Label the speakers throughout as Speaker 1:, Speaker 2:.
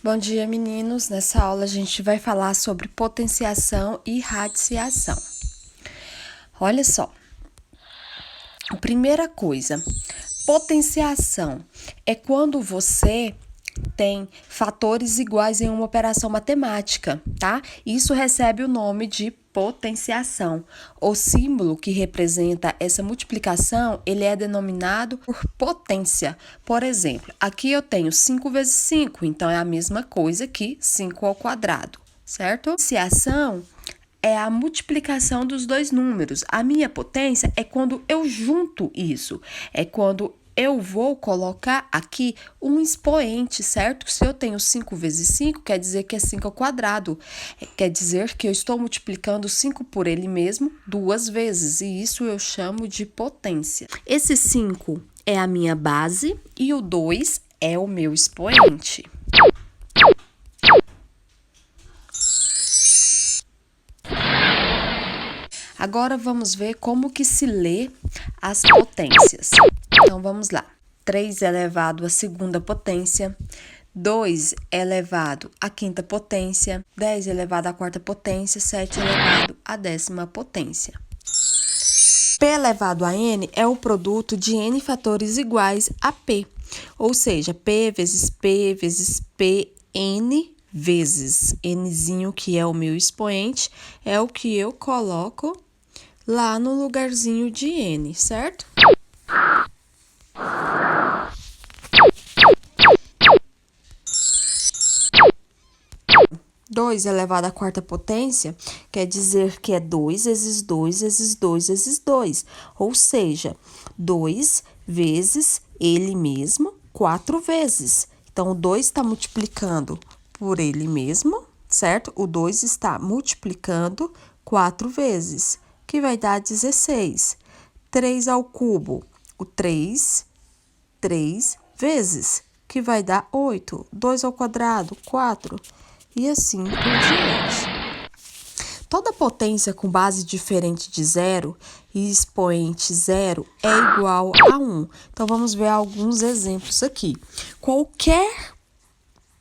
Speaker 1: Bom dia, meninos. Nessa aula a gente vai falar sobre potenciação e radiciação. Olha só. A primeira coisa, potenciação é quando você tem fatores iguais em uma operação matemática, tá? Isso recebe o nome de potenciação. O símbolo que representa essa multiplicação, ele é denominado por potência. Por exemplo, aqui eu tenho 5 vezes 5, então é a mesma coisa que 5 ao quadrado, certo? Potenciação é a multiplicação dos dois números. A minha potência é quando eu junto isso, é quando eu vou colocar aqui um expoente, certo? Se eu tenho 5 vezes 5, quer dizer que é 5 ao quadrado. Quer dizer que eu estou multiplicando 5 por ele mesmo 2 vezes, e isso eu chamo de potência. Esse 5 é a minha base e o 2 é o meu expoente. Agora, vamos ver como que se lê as potências. Então, vamos lá. 3 elevado à segunda potência, 2 elevado à quinta potência, 10 elevado à quarta potência, 7 elevado à décima potência. P elevado a n é o produto de n fatores iguais a p, ou seja, p vezes p, n vezes nzinho, que é o meu expoente, é o que eu coloco lá no lugarzinho de n, certo? Dois elevado à quarta potência quer dizer que é 2 vezes 2 vezes 2 vezes 2, ou seja, 2 vezes ele mesmo 4 vezes. Então, o 2 está multiplicando por ele mesmo, certo? O 2 está multiplicando 4 vezes, que vai dar 16. 3 ao cubo, o 3 vezes, que vai dar 8. 2 ao quadrado, 4. E assim por diante. Toda potência com base diferente de zero e expoente zero é igual a 1. Então, vamos ver alguns exemplos aqui. Qualquer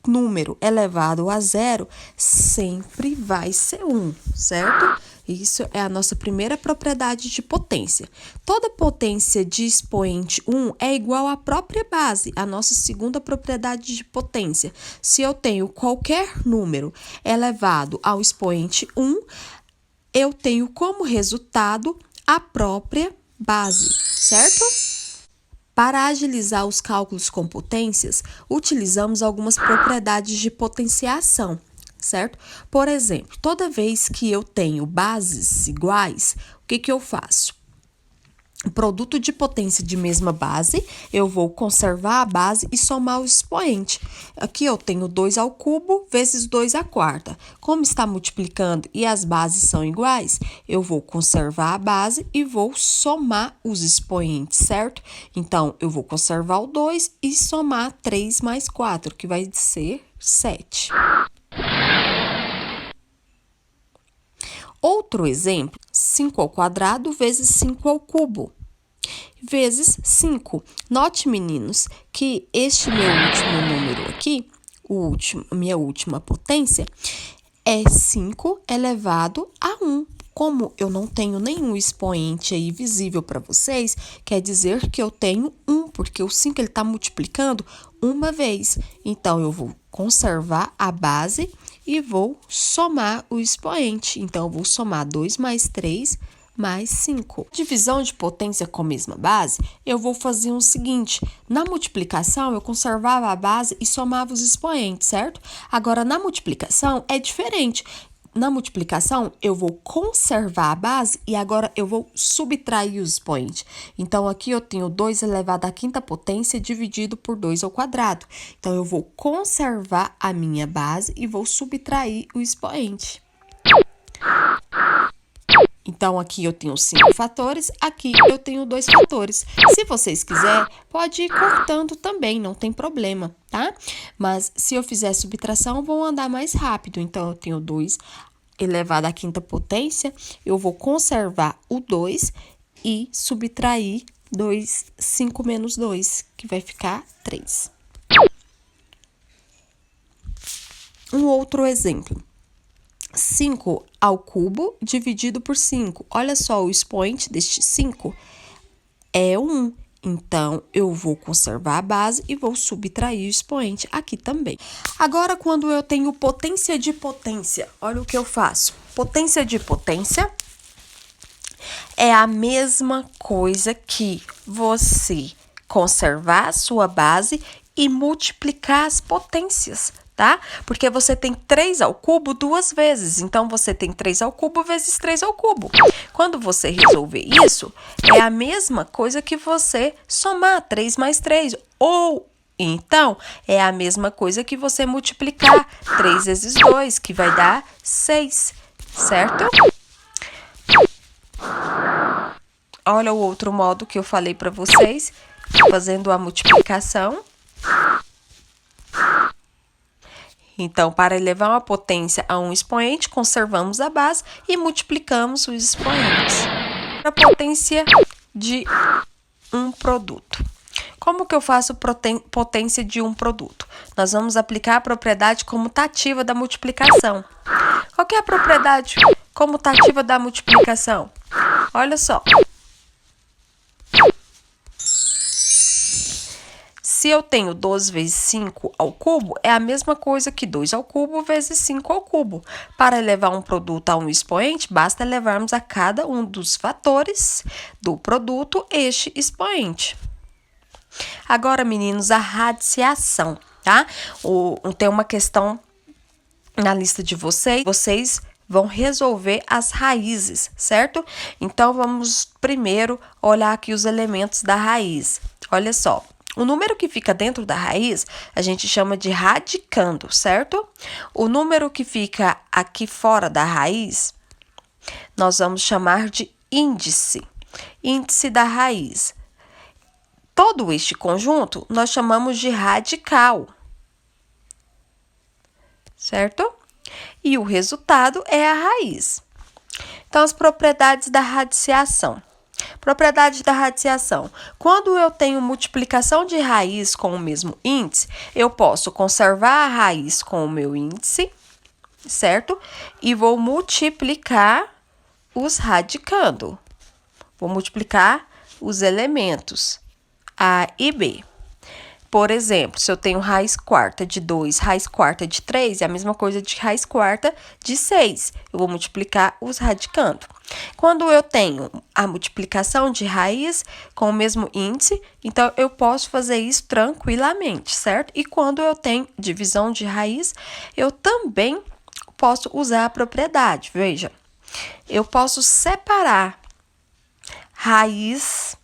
Speaker 1: número elevado a zero sempre vai ser 1, certo? Isso é a nossa primeira propriedade de potência. Toda potência de expoente 1 é igual à própria base, a nossa segunda propriedade de potência. Se eu tenho qualquer número elevado ao expoente 1, eu tenho como resultado a própria base, certo? Para agilizar os cálculos com potências, utilizamos algumas propriedades de potenciação, certo? Por exemplo, toda vez que eu tenho bases iguais, o que eu faço? O produto de potência de mesma base, eu vou conservar a base e somar o expoente. Aqui eu tenho 2 ao cubo vezes 2 à quarta. Como está multiplicando e as bases são iguais, eu vou conservar a base e vou somar os expoentes, certo? Então, eu vou conservar o 2 e somar 3 mais 4, que vai ser 7. Outro exemplo, 5 ao quadrado vezes 5 ao cubo, vezes 5. Note, meninos, que este meu último número aqui, minha última potência, é 5 elevado a 1. Como eu não tenho nenhum expoente aí visível para vocês, quer dizer que eu tenho 1, porque o 5 está multiplicando uma vez. Então, eu vou conservar a base e vou somar o expoente. Então, eu vou somar 2 mais 3 mais 5. Divisão de potência com a mesma base, eu vou fazer o seguinte: na multiplicação, eu conservava a base e somava os expoentes, certo? Agora, na multiplicação, é diferente. Na multiplicação, eu vou conservar a base e agora eu vou subtrair os expoentes. Então, aqui eu tenho 2 elevado à quinta potência dividido por 2 ao quadrado. Então, eu vou conservar a minha base e vou subtrair o expoente. Então, aqui eu tenho 5 fatores, aqui eu tenho 2 fatores. Se vocês quiserem, pode ir cortando também, não tem problema, tá? Mas, se eu fizer subtração, vão andar mais rápido. Então, eu tenho 2 elevado à quinta potência, eu vou conservar o 2 e subtrair 5 menos 2, que vai ficar 3. Um outro exemplo. 5 ao cubo dividido por 5. Olha só, o expoente deste 5 é 1. Então, eu vou conservar a base e vou subtrair o expoente aqui também. Agora, quando eu tenho potência de potência, olha o que eu faço. Potência de potência é a mesma coisa que você conservar a sua base e multiplicar as potências, tá? Porque você tem 3 ao cubo 2 vezes, então você tem 3 ao cubo vezes 3 ao cubo. Quando você resolver isso, é a mesma coisa que você somar 3 mais 3, ou então é a mesma coisa que você multiplicar 3 vezes 2, que vai dar 6, certo? Olha o outro modo que eu falei para vocês, fazendo a multiplicação. Então, para elevar uma potência a um expoente, conservamos a base e multiplicamos os expoentes. A potência de um produto. Como que eu faço potência de um produto? Nós vamos aplicar a propriedade comutativa da multiplicação. Qual que é a propriedade comutativa da multiplicação? Olha só. Se eu tenho 2 vezes 5 ao cubo, é a mesma coisa que 2 ao cubo vezes 5 ao cubo. Para elevar um produto a um expoente, basta elevarmos a cada um dos fatores do produto este expoente. Agora, meninos, a radiciação, tá? Tem uma questão na lista de vocês. Vocês vão resolver as raízes, certo? Então, vamos primeiro olhar aqui os elementos da raiz. Olha só. O número que fica dentro da raiz, a gente chama de radicando, certo? O número que fica aqui fora da raiz, nós vamos chamar de índice. Índice da raiz. Todo este conjunto, nós chamamos de radical, certo? E o resultado é a raiz. Então, as propriedades da radiciação. Propriedade da radiciação. Quando eu tenho multiplicação de raiz com o mesmo índice, eu posso conservar a raiz com o meu índice, certo? E vou multiplicar os radicando. Vou multiplicar os elementos A e B. Por exemplo, se eu tenho raiz quarta de 2, raiz quarta de 3, é a mesma coisa de raiz quarta de 6. Eu vou multiplicar os radicando. Quando eu tenho a multiplicação de raiz com o mesmo índice, então eu posso fazer isso tranquilamente, certo? E quando eu tenho divisão de raiz, eu também posso usar a propriedade. Veja, eu posso separar raiz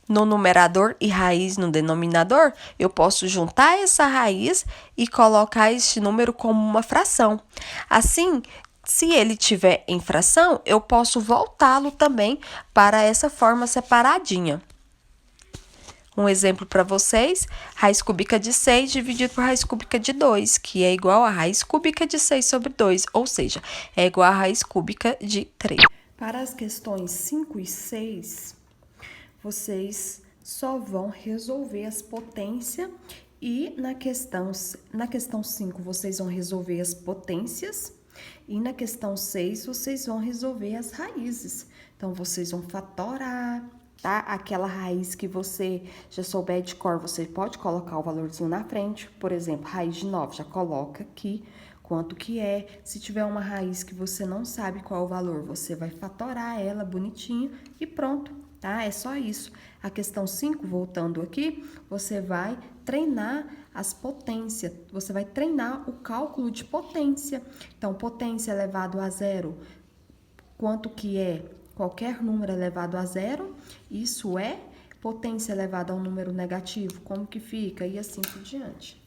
Speaker 1: no numerador e raiz no denominador, eu posso juntar essa raiz e colocar este número como uma fração. Assim, se ele tiver em fração, eu posso voltá-lo também para essa forma separadinha. Um exemplo para vocês, raiz cúbica de 6 dividido por raiz cúbica de 2, que é igual a raiz cúbica de 6 sobre 2, ou seja, é igual a raiz cúbica de 3. Para as questões 5 e 6, vocês só vão resolver as potências e na questão 5 vocês vão resolver as potências e na questão 6 vocês vão resolver as raízes. Então, vocês vão fatorar, tá? Aquela raiz que você já souber de cor, você pode colocar o valorzinho na frente. Por exemplo, raiz de 9, já coloca aqui quanto que é. Se tiver uma raiz que você não sabe qual é o valor, você vai fatorar ela bonitinho e pronto. Tá? É só isso. A questão 5, voltando aqui, você vai treinar as potências, você vai treinar o cálculo de potência. Então, potência elevado a zero, quanto que é? Qualquer número elevado a zero, isso é potência elevada a um número negativo, como que fica? E assim por diante.